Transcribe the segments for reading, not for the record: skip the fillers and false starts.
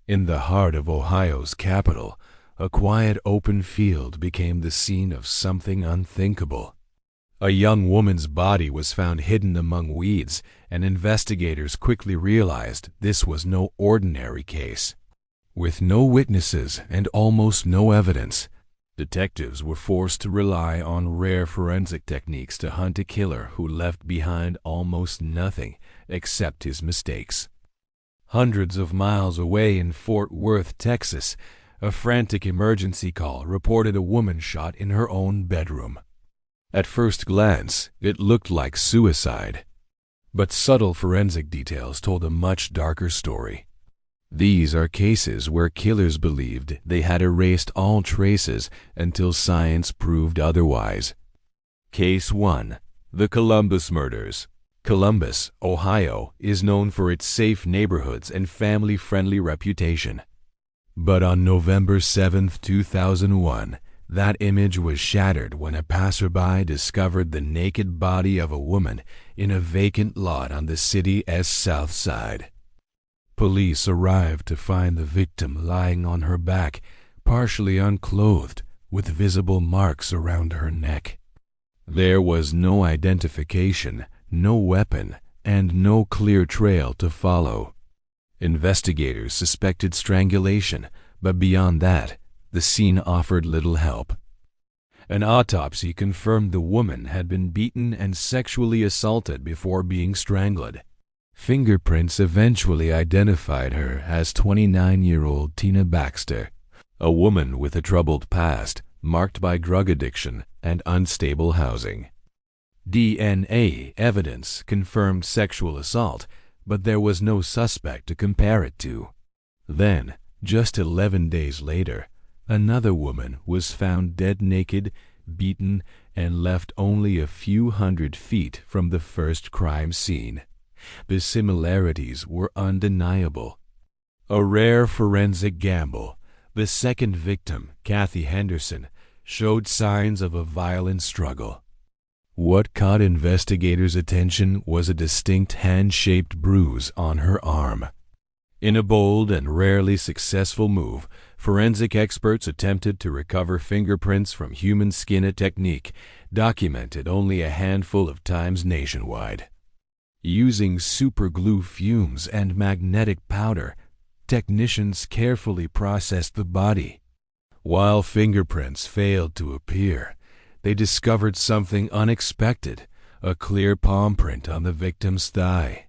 In the heart of Ohio's capital, a quiet open field became the scene of something unthinkable. A young woman's body was found hidden among weeds, and investigators quickly realized this was no ordinary case. With no witnesses and almost no evidence, detectives were forced to rely on rare forensic techniques to hunt a killer who left behind almost nothing except his mistakes. Hundreds of miles away in Fort Worth, Texas, a frantic emergency call reported a woman shot in her own bedroom. At first glance, it looked like suicide, but subtle forensic details told a much darker story. These are cases where killers believed they had erased all traces until science proved otherwise. Case 1. The Columbus Murders. Columbus, Ohio, is known for its safe neighborhoods and family-friendly reputation. But on November 7, 2001, that image was shattered when a passerby discovered the naked body of a woman in a vacant lot on the city's south side. Police arrived to find the victim lying on her back, partially unclothed, with visible marks around her neck. There was no identification, no weapon, and no clear trail to follow. Investigators suspected strangulation, but beyond that, the scene offered little help. An autopsy confirmed the woman had been beaten and sexually assaulted before being strangled. Fingerprints eventually identified her as 29-year-old Tina Baxter, a woman with a troubled past marked by drug addiction and unstable housing. DNA evidence confirmed sexual assault, but there was no suspect to compare it to. Then, just 11 days later, another woman was found dead naked, beaten, and left only a few hundred feet from the first crime scene. The similarities were undeniable. A rare forensic gamble, the second victim, Kathy Henderson, showed signs of a violent struggle. What caught investigators' attention was a distinct hand-shaped bruise on her arm. In a bold and rarely successful move, forensic experts attempted to recover fingerprints from human skin, a technique documented only a handful of times nationwide. Using superglue fumes and magnetic powder, technicians carefully processed the body. While fingerprints failed to appear, they discovered something unexpected, a clear palm print on the victim's thigh.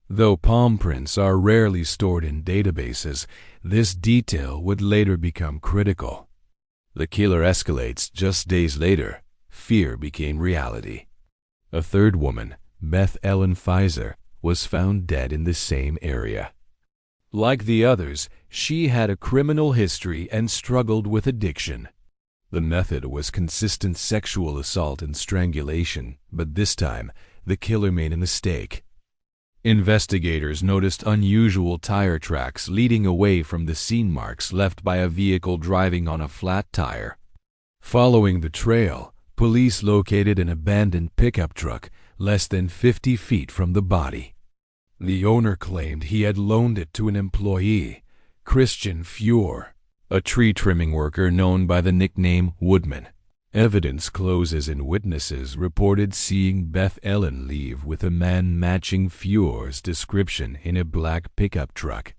Though palm prints are rarely stored in databases, this detail would later become critical. The killer escalates just days later. Fear became reality. A third woman, Beth Ellen Pfizer, was found dead in the same area. Like the others, she had a criminal history and struggled with addiction. The method was consistent sexual assault and strangulation, but this time, the killer made a mistake. Investigators noticed unusual tire tracks leading away from the scene marks left by a vehicle driving on a flat tire. Following the trail, police located an abandoned pickup truck less than 50 feet from the body. The owner claimed he had loaned it to an employee, Christian Fuhr, a tree trimming worker known by the nickname Woodman. Evidence closes and witnesses reported seeing Beth Ellen leave with a man matching Fuhr's description in a black pickup truck.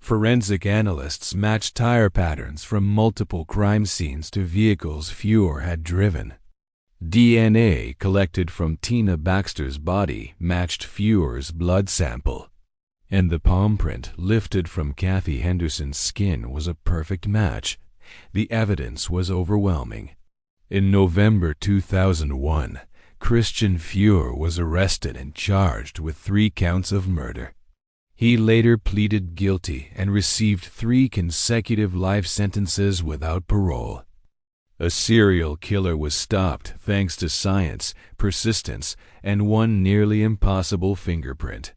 Forensic analysts matched tire patterns from multiple crime scenes to vehicles Fuhr had driven. DNA collected from Tina Baxter's body matched Fuhr's blood sample, and the palm print lifted from Kathy Henderson's skin was a perfect match. The evidence was overwhelming. In November 2001, Christian Fuhr was arrested and charged with 3 counts of murder. He later pleaded guilty and received 3 consecutive life sentences without parole. A serial killer was stopped thanks to science, persistence, and one nearly impossible fingerprint.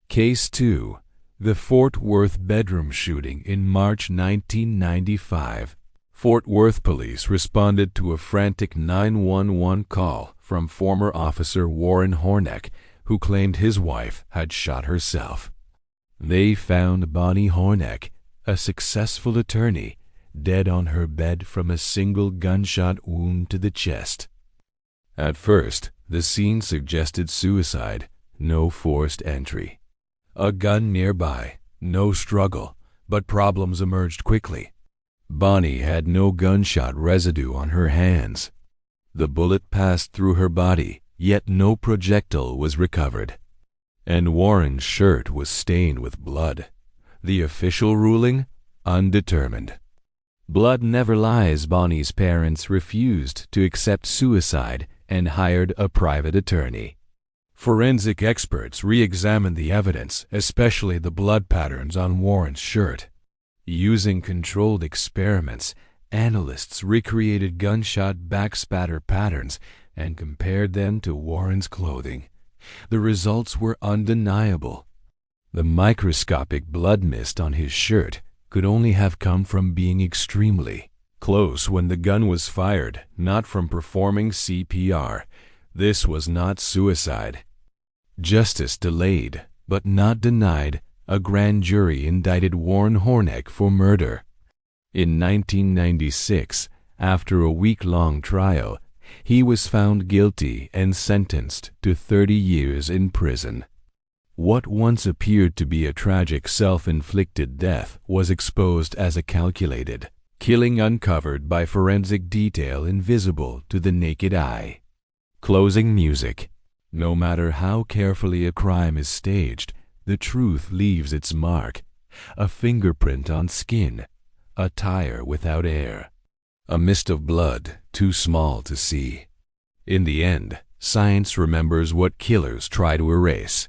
Case 2. The Fort Worth bedroom shooting in March 1995. Fort Worth police responded to a frantic 911 call from former officer Warren Horneck, who claimed his wife had shot herself. They found Bonnie Horneck, a successful attorney, dead on her bed from a single gunshot wound to the chest. At first, the scene suggested suicide, no forced entry. A gun nearby, no struggle, but problems emerged quickly. Bonnie had no gunshot residue on her hands. The bullet passed through her body, yet no projectile was recovered. And Warren's shirt was stained with blood. The official ruling? Undetermined. Blood never lies. Bonnie's parents refused to accept suicide and hired a private attorney. Forensic experts re-examined the evidence, especially the blood patterns on Warren's shirt. Using controlled experiments, analysts recreated gunshot back spatter patterns and compared them to Warren's clothing. The results were undeniable. The microscopic blood mist on his shirt could only have come from being extremely close when the gun was fired, not from performing CPR. This was not suicide. Justice delayed, but not denied. A grand jury indicted Warren Horneck for murder. In 1996, after a week-long trial, he was found guilty and sentenced to 30 years in prison. What once appeared to be a tragic self-inflicted death was exposed as a calculated killing, uncovered by forensic detail invisible to the naked eye. Closing music. No matter how carefully a crime is staged, the truth leaves its mark. A fingerprint on skin, a tire without air, a mist of blood too small to see. In the end, science remembers what killers try to erase.